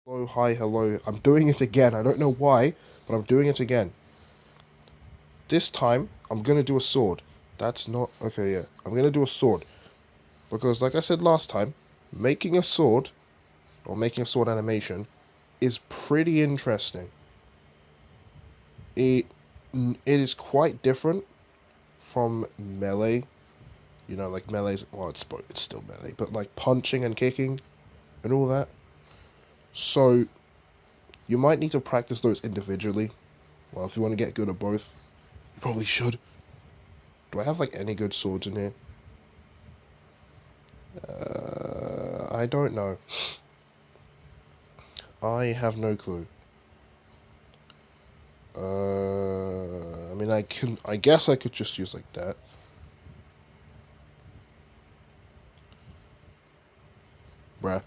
Hello, hi, hello. I'm doing it again. I don't know why, but I'm doing it again. This time, I'm gonna do a sword. That's not... Okay, yeah. I'm gonna do a sword. Because, like I said last time, making a sword, or making a sword animation, is pretty interesting. It, it is quite different from melee. You know, like melee's... Well, it's still melee, but like punching and kicking and all that. So, you might need to practice those individually. Well, if you want to get good at both, you probably should. Do I have like any good swords in here? I don't know. I have no clue. I mean, I can. I guess I could just use like that. Bruh.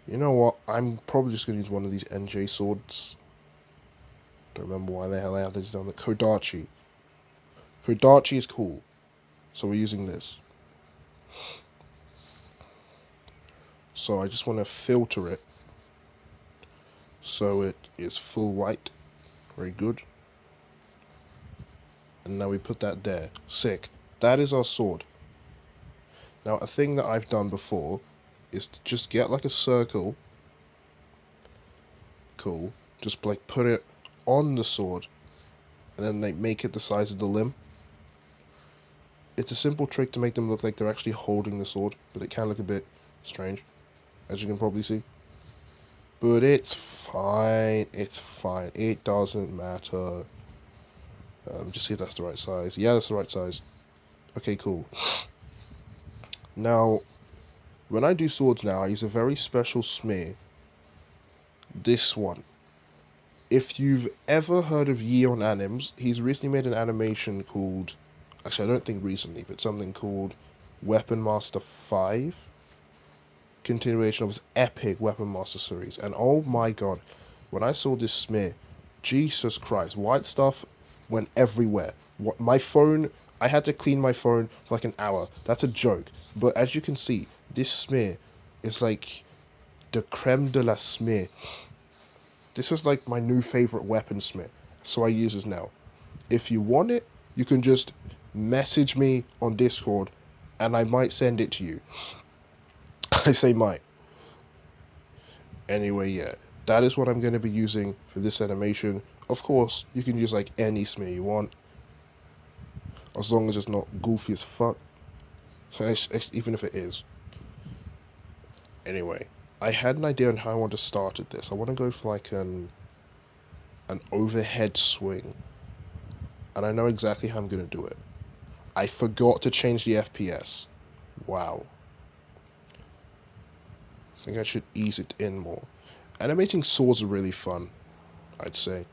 You know what? I'm probably just gonna use one of these NJ swords. Don't remember why the hell I have this down. The Kodachi. Kodachi is cool, so we're using this. So I just want to filter it so it is full white. Very good. And now we put that there. Sick. That is our sword. Now, a thing that I've done before is to just get like a circle. Cool. Just like put it on the sword and then like make it the size of the limb. It's a simple trick to make them look like they're actually holding the sword, but it can look a bit strange, as you can probably see. But it's fine. It's fine. It doesn't matter. Just see if that's the right size. Yeah, that's the right size. Okay, cool. Now, when I do swords now, I use a very special smear. This one. If you've ever heard of Yeon Anims, he's recently made an animation called... Actually, I don't think recently, but something called Weapon Master 5. Continuation of his epic Weapon Master series. And oh my god, when I saw this smear, Jesus Christ, white stuff went everywhere. What, my phone, I had to clean my phone for like an hour. That's a joke. But as you can see, this smear is like the creme de la smear. This is like my new favorite weaponsmith, so I use it now. If you want it, you can just message me on Discord, and I might send it to you. I say might. Anyway, yeah, that is what I'm going to be using for this animation. Of course, you can use like any smear you want, as long as it's not goofy as fuck. Even if it is. Anyway, I had an idea on how I want to start at this. I want to go for like an overhead swing, and I know exactly how I'm going to do it. I forgot to change the FPS. Wow. I think I should ease it in more. Animating swords are really fun, I'd say.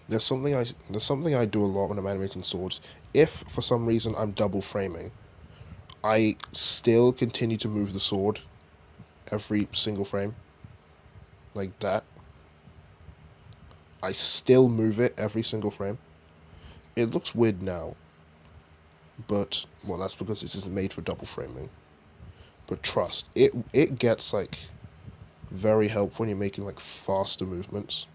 There's something I do a lot when I'm animating swords. If for some reason I'm double framing, I still continue to move the sword every single frame. Like that. I still move it every single frame. It looks weird now, but well, that's because this isn't made for double framing. But trust, it gets like very helpful when you're making like faster movements.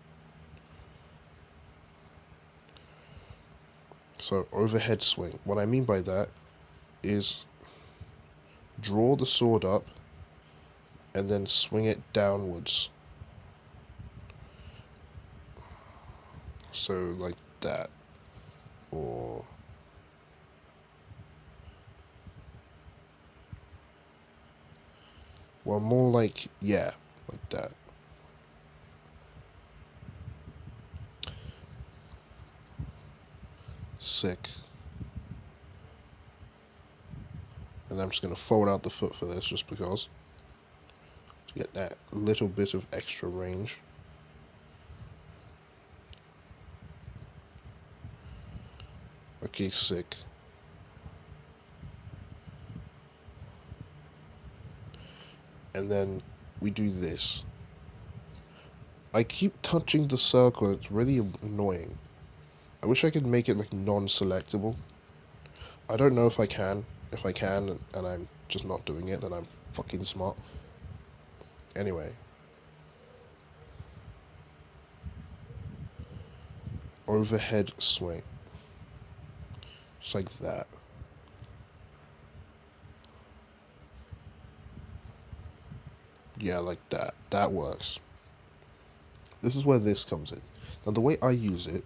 So overhead swing. What I mean by that is draw the sword up and then swing it downwards. So like that. Or well, more like, yeah, like that. Sick. And I'm just going to fold out the foot for this just because. To get that little bit of extra range. Okay, sick. And then we do this. I keep touching the circle, it's really annoying. I wish I could make it like non-selectable. I don't know if I can. If I can, and I'm just not doing it, then I'm fucking smart. Anyway. Overhead swing. Just like that. Yeah, like that. That works. This is where this comes in. Now, the way I use it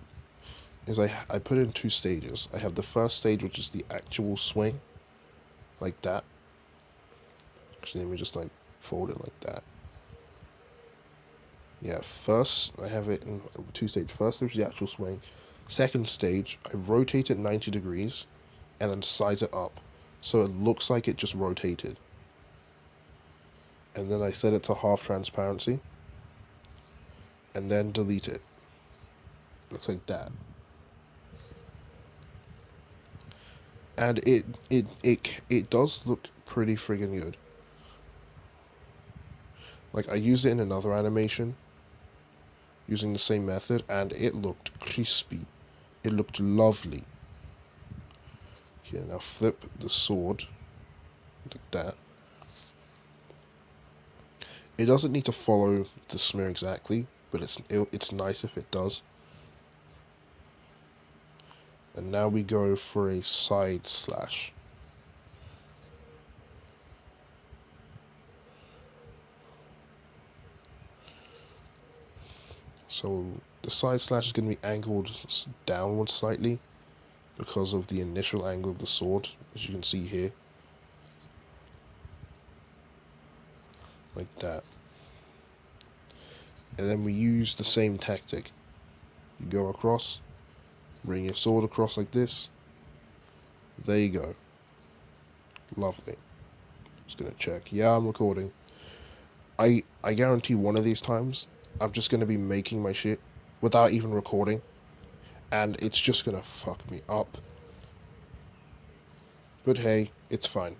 is I put it in 2 stages. I have the first stage, which is the actual swing. Like that. Actually, let me just, like, fold it like that. Yeah, first, I have it in 2 stages. First stage is the actual swing. Second stage, I rotate it 90 degrees, and then size it up. So it looks like it just rotated. And then I set it to half transparency. And then delete it. Looks like that. And it does look pretty friggin' good. Like, I used it in another animation using the same method, and it looked crispy. It looked lovely. Okay, now flip the sword like that. It doesn't need to follow the smear exactly, but it's nice if it does. And now we go for a side slash. So the side slash is going to be angled downwards slightly because of the initial angle of the sword, as you can see here. Like that. And then we use the same tactic. You go across, bring your sword across like this. There you go. Lovely. Just gonna check. Yeah, I'm recording. I guarantee one of these times I'm just gonna be making my shit without even recording, and it's just gonna fuck me up. But hey, it's fine.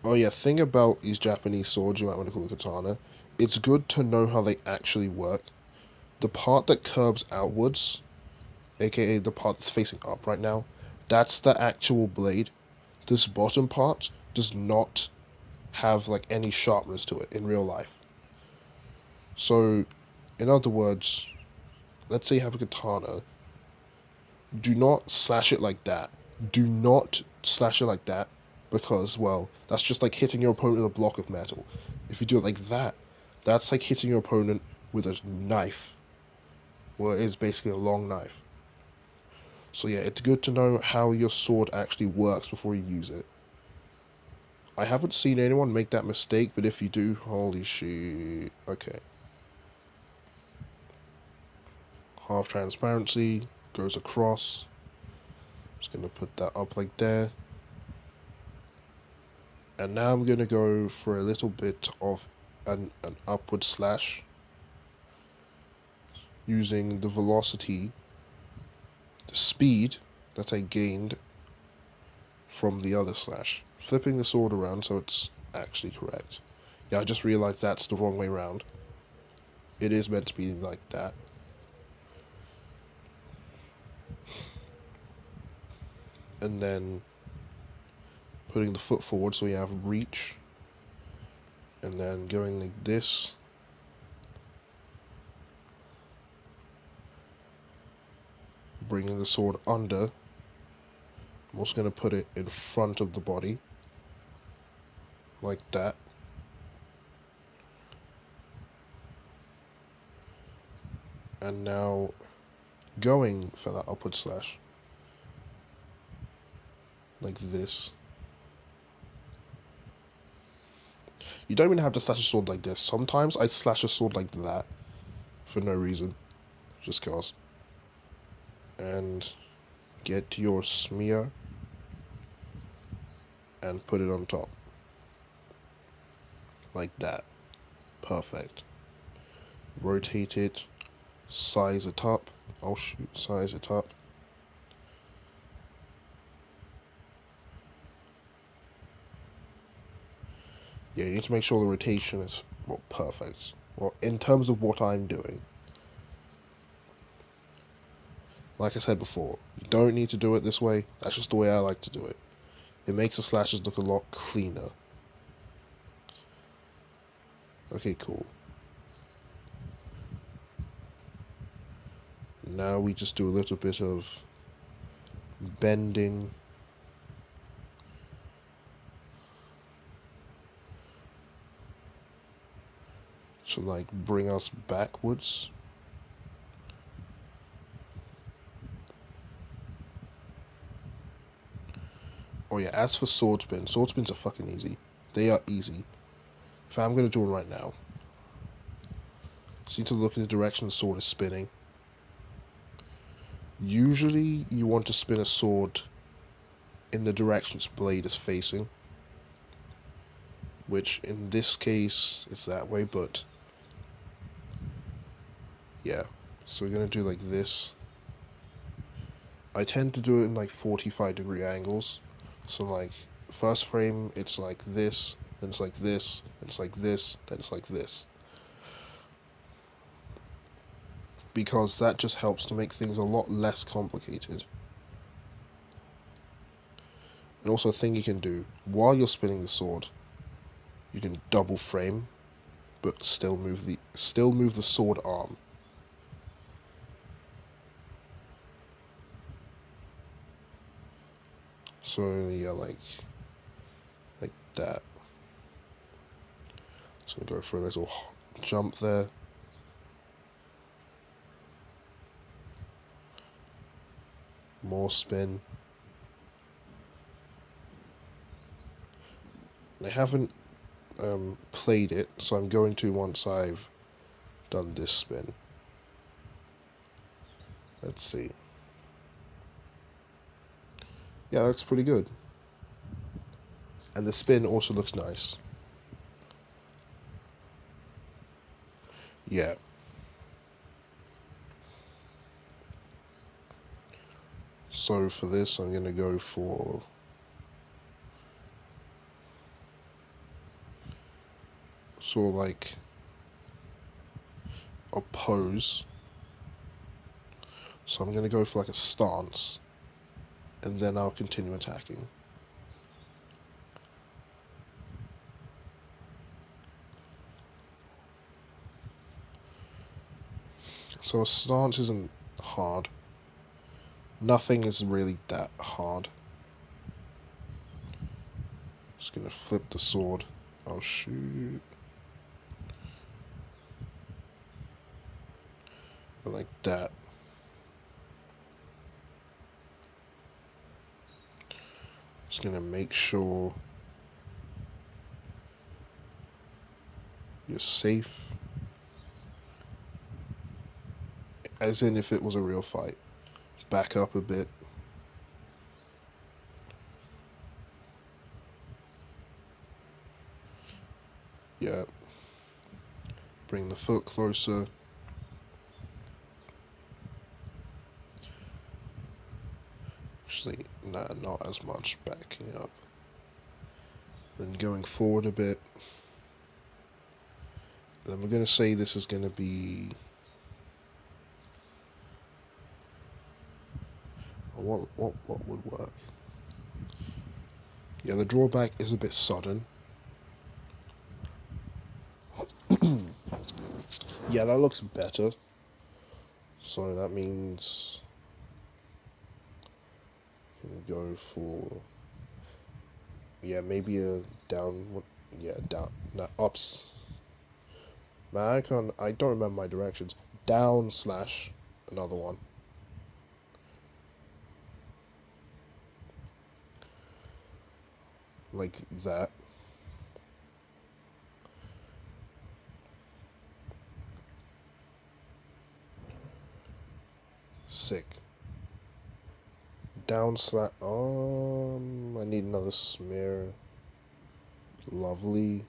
Oh yeah, thing about these Japanese swords, you might want to call it katana, it's good to know how they actually work. The part that curves outwards, aka the part that's facing up right now, that's the actual blade. This bottom part does not have like any sharpness to it in real life. So, in other words, let's say you have a katana, do not slash it like that. Do not slash it like that, because, well, that's just like hitting your opponent with a block of metal. If you do it like that, that's like hitting your opponent with a knife. Well, it is basically a long knife. So yeah, it's good to know how your sword actually works before you use it. I haven't seen anyone make that mistake, but if you do, holy shit. Okay. Half transparency, goes across. Just gonna put that up like there. And now I'm gonna go for a little bit of an upward slash using the velocity, the speed that I gained from the other slash. Flipping the sword around so it's actually correct. Yeah, I just realized that's the wrong way around. It is meant to be like that. And then putting the foot forward so we have reach. And then going like this. Bringing the sword under. I'm also going to put it in front of the body. Like that. And now going for that upward slash. Like this. You don't even have to slash a sword like this. Sometimes I slash a sword like that. For no reason. Just cause. And get your smear. And put it on top. Like that. Perfect. Rotate it. Size it up. Oh shoot, size it up. Yeah, you need to make sure the rotation is, well, perfect. Well, in terms of what I'm doing. Like I said before, you don't need to do it this way. That's just the way I like to do it. It makes the slashes look a lot cleaner. Okay, cool. Now we just do a little bit of bending. To like bring us backwards. Oh yeah, as for sword spins are fucking easy. They are easy. If I'm gonna do it right now. So you need to look in the direction the sword is spinning. Usually you want to spin a sword in the direction its blade is facing. Which in this case is that way, but yeah. So we're gonna do like this. I tend to do it in like 45-degree angles. So like first frame it's like this, then it's like this, then it's like this, then it's like this. Because that just helps to make things a lot less complicated. And also a thing you can do, while you're spinning the sword, you can double frame, but still move the sword arm. So yeah, like that. Just gonna go for a little jump there. More spin. I haven't played it, so I'm going to once I've done this spin. Let's see. Yeah, that's pretty good. And the spin also looks nice. Yeah. So for this, I'm going to go for sort of like a pose. So I'm going to go for like a stance, and then I'll continue attacking. So a stance isn't hard. Nothing is really that hard. Just going to flip the sword. Oh shoot. Like that. Just gonna make sure you're safe. As in if it was a real fight. Back up a bit. Yeah. Bring the foot closer. Actually, nah, not as much. Backing up. Then going forward a bit. Then we're going to say this is going to be... What would work? Yeah, the drawback is a bit sudden. Yeah, that looks better. So that means... go for... Yeah, maybe a down... Yeah, down... No, ups. Man, I don't remember my directions. Down slash another one. Like that. Sick. Down slash. I need another smear. Lovely.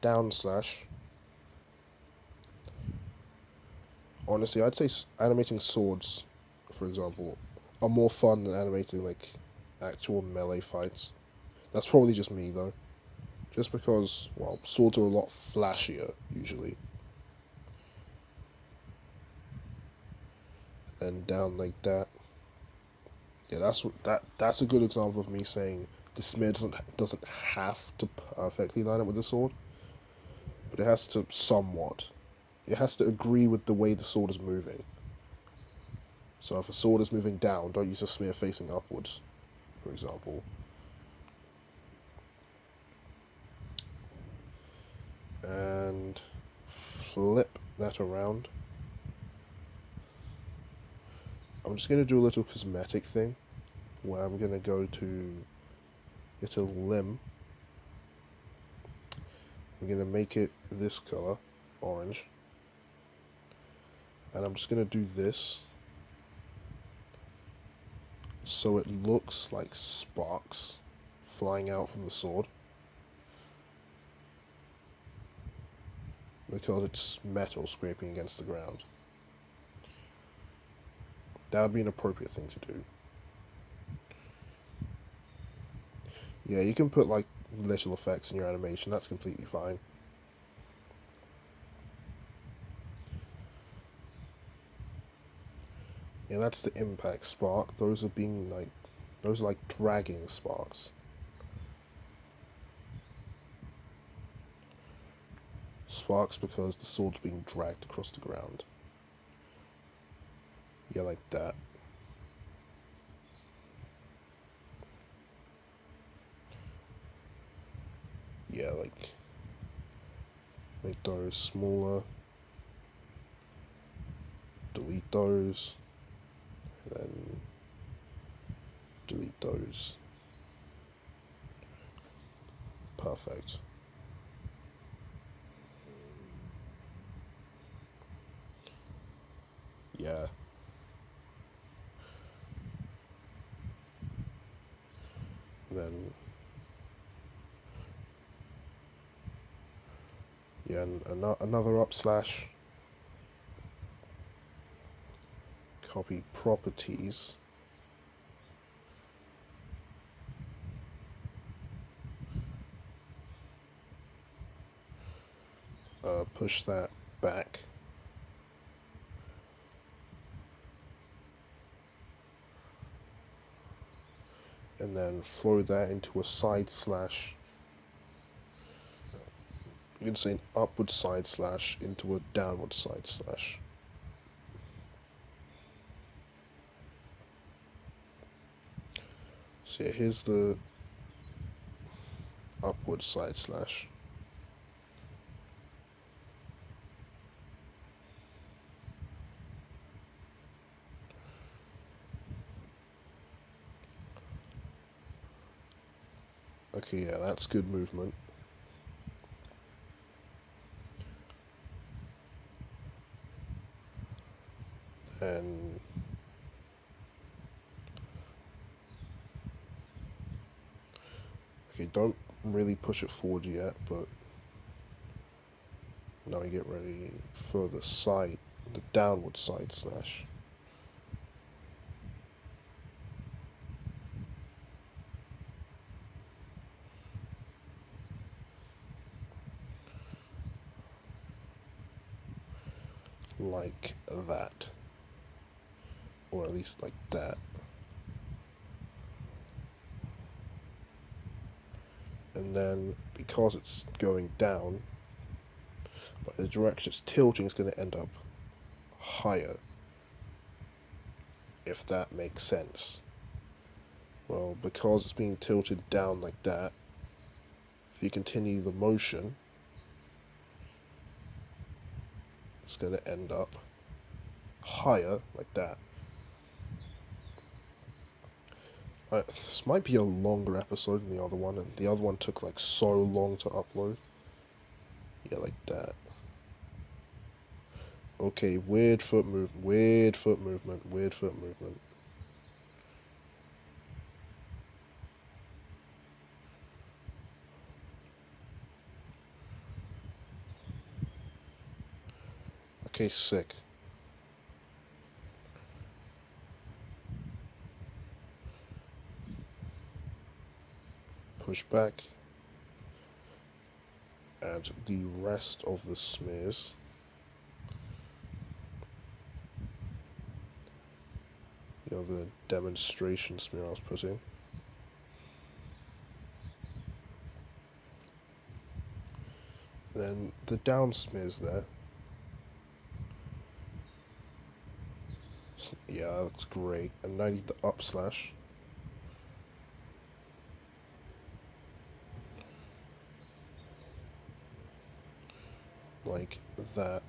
Down slash. Honestly, I'd say animating swords, for example, are more fun than animating like actual melee fights. That's probably just me though. Just because, well, swords are a lot flashier usually. And down like that. Yeah, that's a good example of me saying the smear doesn't have to perfectly line up with the sword, but it has to somewhat. It has to agree with the way the sword is moving. So if a sword is moving down, don't use a smear facing upwards, for example. And flip that around. I'm just going to do a little cosmetic thing, where I'm going to go to get a limb. I'm going to make it this color, orange. And I'm just going to do this, so it looks like sparks flying out from the sword, because it's metal scraping against the ground. That would be an appropriate thing to do. Yeah, you can put like little effects in your animation, that's completely fine. Yeah, that's the impact spark. Those are like dragging sparks. Sparks because the sword's being dragged across the ground. Yeah, like that. Yeah, like make those smaller. Delete those. Then delete those. Perfect. Yeah. Then yeah, and another up slash. Copy properties. Push that back. And then flow that into a side slash. You can say an upward side slash into a downward side slash. So yeah, here's the upward side slash. Okay, yeah, that's good movement. And okay, don't really push it forward yet, but now we get ready for the side, the downward side slash. Like that. Or at least like that. And then, because it's going down, but the direction it's tilting is going to end up higher, if that makes sense. Well, because it's being tilted down like that, if you continue the motion, it's going to end up higher like that. This might be a longer episode than the other one, and the other one took like so long to upload. Yeah, like that. Okay, weird foot movement, weird foot movement, weird foot movement. Okay, sick. Push back. Add the rest of the smears. the demonstration smear I was putting. Then the down smears there. Yeah, that looks great. And now I need the up slash. Like that.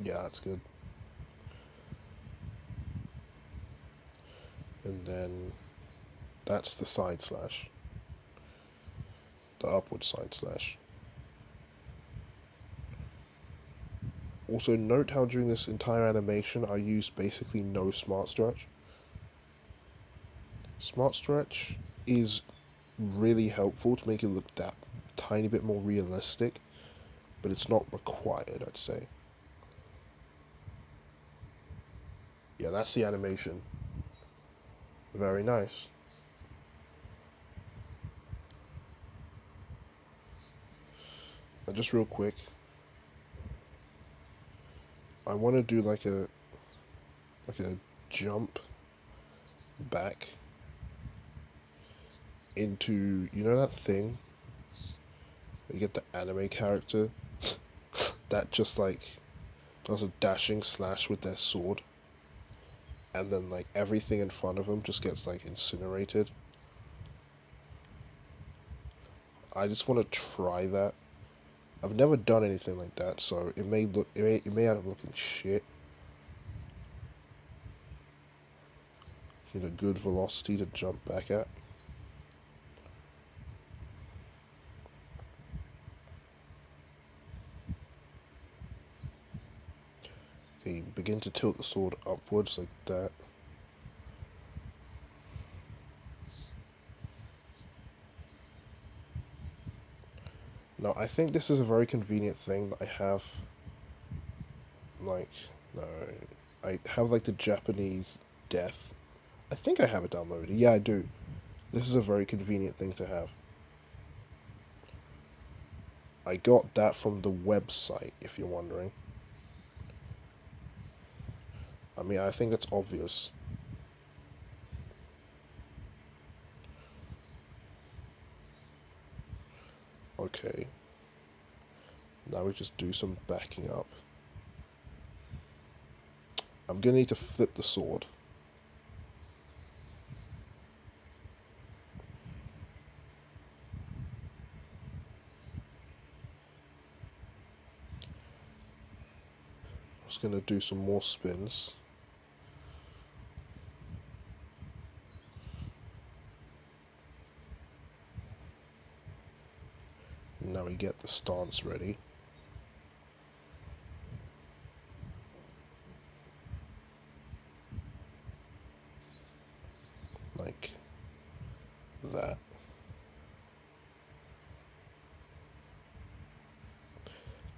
Yeah, that's good. And then that's the side slash. The upward side slash. Also, note how during this entire animation I used basically no smart stretch. Smart stretch is really helpful to make it look that tiny bit more realistic, but it's not required, I'd say. Yeah, that's the animation. Very nice. And just real quick, I want to do like a jump back into, you know that thing where you get the anime character that just like does a dashing slash with their sword, and then like everything in front of them just gets like incinerated. I just want to try that. I've never done anything like that, so it may end up looking shit. Need a good velocity to jump back at. Okay, begin to tilt the sword upwards like that. Now, I think this is a very convenient thing that I have, like, no, I have, like, the Japanese death. I think I have it downloaded. Yeah, I do. This is a very convenient thing to have. I got that from the website, if you're wondering. I mean, I think that's obvious. Okay. Now we just do some backing up. I'm gonna need to flip the sword. I'm just gonna do some more spins. Now we get the stance ready. Like that.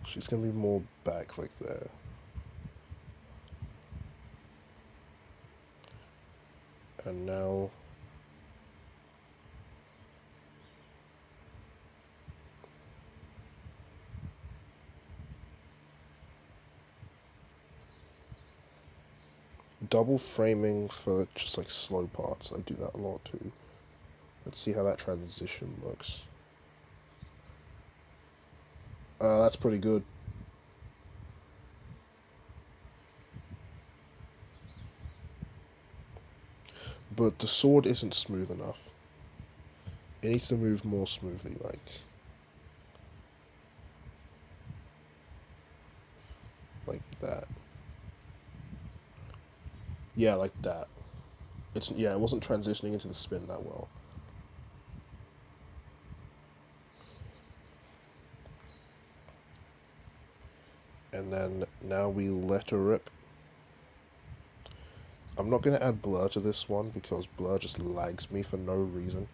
She's gonna be more back like there. And now double framing for just like slow parts. I do that a lot too. Let's see how that transition looks. That's pretty good. But the sword isn't smooth enough. It needs to move more smoothly, like that. Yeah, like that. It wasn't transitioning into the spin that well. And then now we let her rip. I'm not going to add blur to this one because blur just lags me for no reason.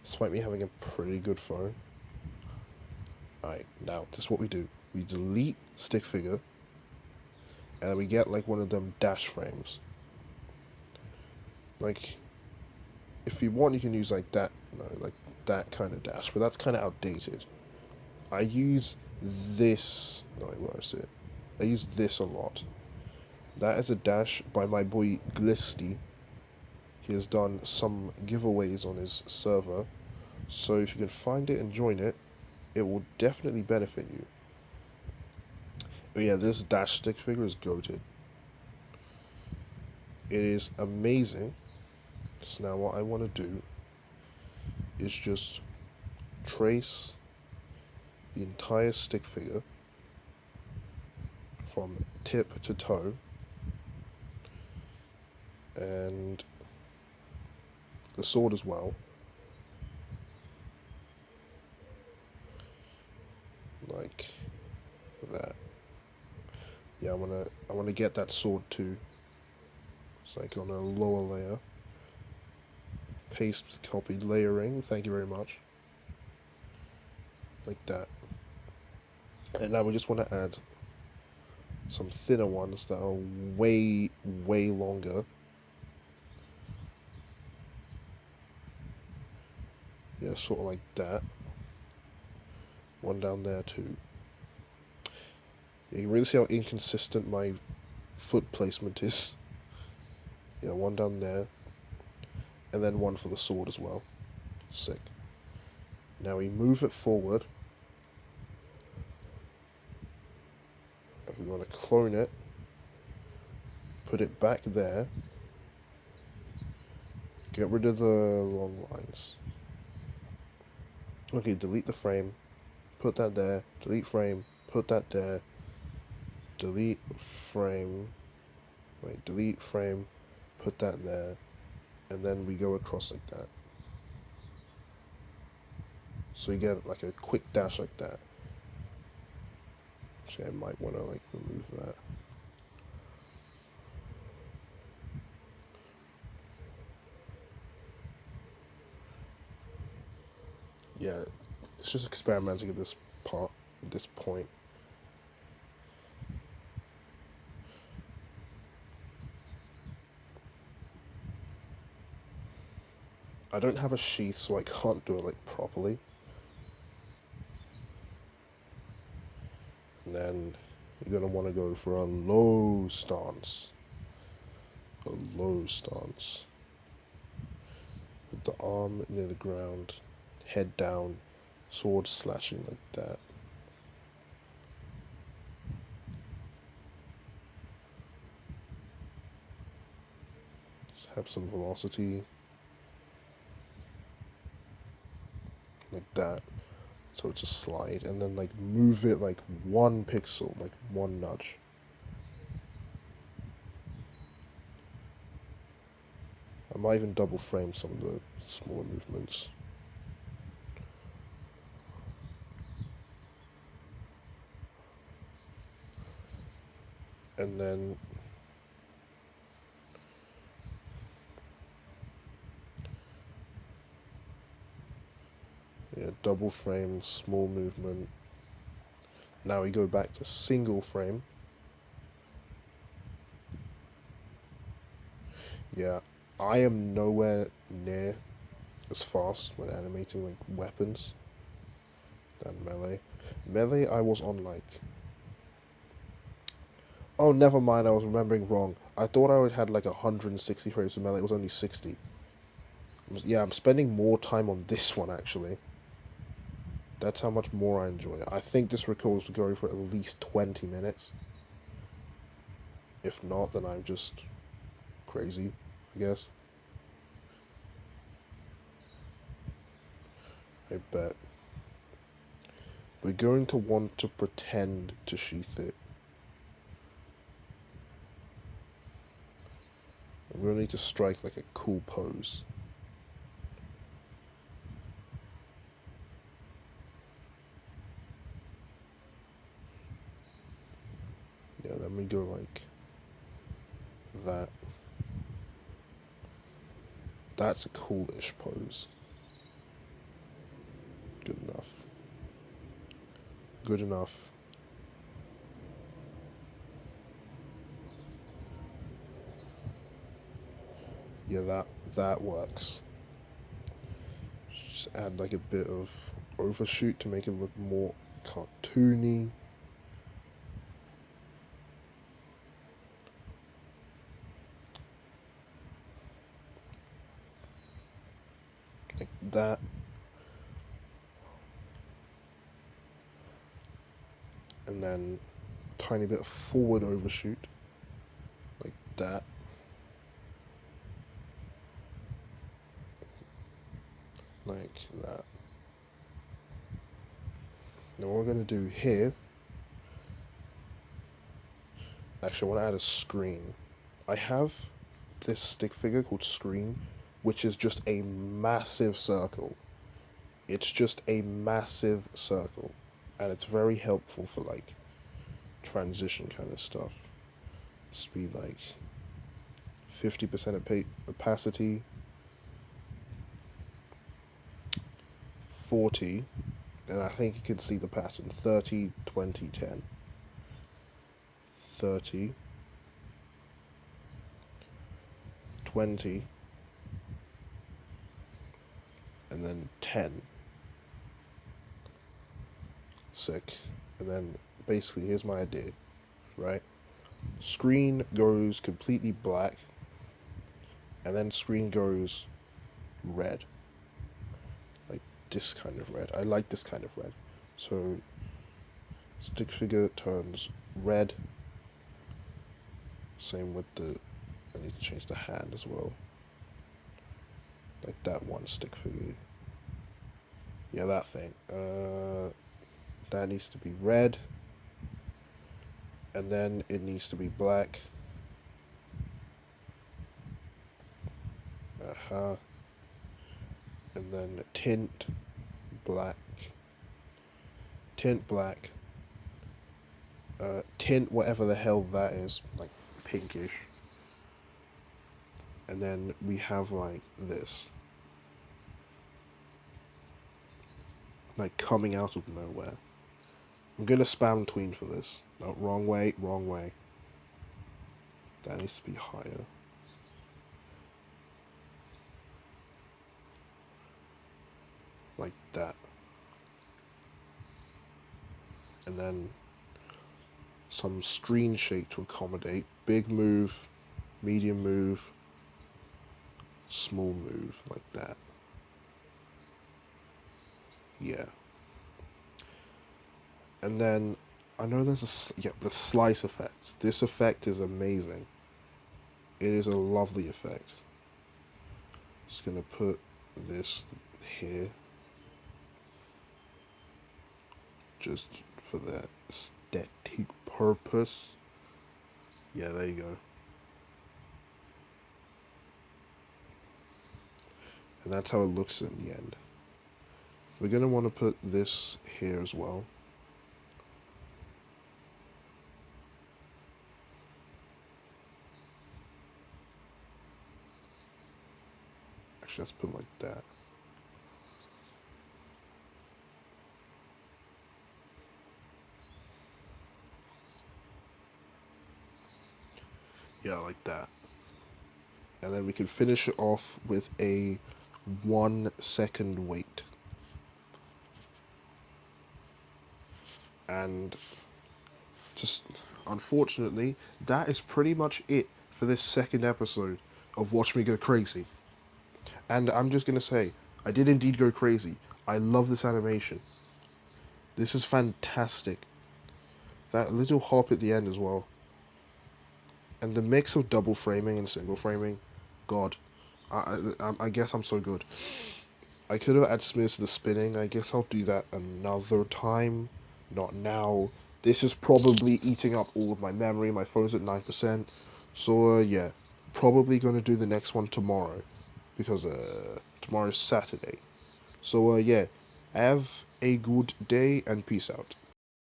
Despite me having a pretty good phone. Alright, now this is what we do. We delete stick figure. and we get like one of them dash frames. Like, if you want, you can use like that, no, like that kind of dash, but that's kind of outdated. I use this. No, where is it? I use this a lot. That is a dash by my boy Glisty. He has done some giveaways on his server, so if you can find it and join it, it will definitely benefit you. But yeah, this dash stick figure is goated. It is amazing. So now what I want to do is just trace the entire stick figure from tip to toe, and the sword as well. Like that. Yeah, I wanna get that sword too. It's like on a lower layer. Paste, copy, layering. Thank you very much. Like that. And now we just want to add some thinner ones that are way, way longer. Yeah, sort of like that. One down there too. Yeah, you can really see how inconsistent my foot placement is. Yeah, one down there. And then one for the sword as well. Sick. Now we move it forward. If we want to clone it, put it back there. Get rid of the long lines. Okay, delete the frame. Put that there. Delete frame. Put that there. Delete frame. Wait, delete frame. Put that there. And then we go across like that. So you get like a quick dash like that. Actually, I might want to like remove that. Yeah, it's just experimenting at this part, at this point. I don't have a sheath, so I can't do it like properly. And then you're gonna want to go for a low stance. A low stance. With the arm near the ground, head down, sword slashing like that. Just have some velocity. Like that. So it's a slide, and then like move it like 1 pixel, like one nudge. I might even double frame some of the smaller movements. And then yeah, double frame, small movement. Now we go back to single frame. Yeah, I am nowhere near as fast when animating like weapons than Melee. Melee I was on like, oh never mind, I was remembering wrong. I thought I had like 160 frames for Melee, it was only 60. Yeah, I'm spending more time on this one actually. That's how much more I enjoy it. I think this record will go for at least 20 minutes. If not, then I'm just crazy, I guess. I bet. We're going to want to pretend to sheath it. I'm going to need to strike like a cool pose. Yeah, then we go like that. That's a coolish pose. Good enough. Good enough. Yeah, that works. Just add like a bit of overshoot to make it look more cartoony. Like that. And then tiny bit of forward overshoot. Like that. Like that. Now what we're going to do here, actually I want to add a screen. I have this stick figure called Screen, which is just a massive circle. It's just a massive circle, and it's very helpful for like transition kind of stuff. Just be like 50% opacity, 40, and I think you can see the pattern 30, 20, 10. 30, 20, and then 10. Sick. And then basically, here's my idea, right? Screen goes completely black, and then screen goes red. Like this kind of red. I like this kind of red. So, stick figure turns red. Same with the, I need to change the hand as well. Like that one stick figure. Yeah, that thing. That needs to be red. And then it needs to be black. And then tint black. Tint black. Tint whatever the hell that is, like pinkish. And then we have like this. Like coming out of nowhere. I'm gonna spam tween for this. No, wrong way, wrong way. That needs to be higher. Like that. And then some screen shape to accommodate. Big move, medium move, small move, like that. Yeah. And then I know there's the slice effect. This effect is amazing. It is a lovely effect. Just gonna put this here, just for that aesthetic purpose. Yeah, there you go. And that's how it looks in the end. We're gonna want to put this here as well. Actually, let's put it like that. Yeah, like that. And then we can finish it off with a 1 second wait. And just unfortunately, that is pretty much it for this second episode of Watch Me Go Crazy. And I'm just gonna say, I did indeed go crazy. I love this animation. This is fantastic. That little hop at the end as well. And the mix of double framing and single framing, God, I guess I'm so good. I could have added Smiths to the spinning. I guess I'll do that another time. Not now. This is probably eating up all of my memory. My phone's at 9%. So, yeah. Probably going to do the next one tomorrow. Because tomorrow's Saturday. So, yeah. Have a good day and peace out.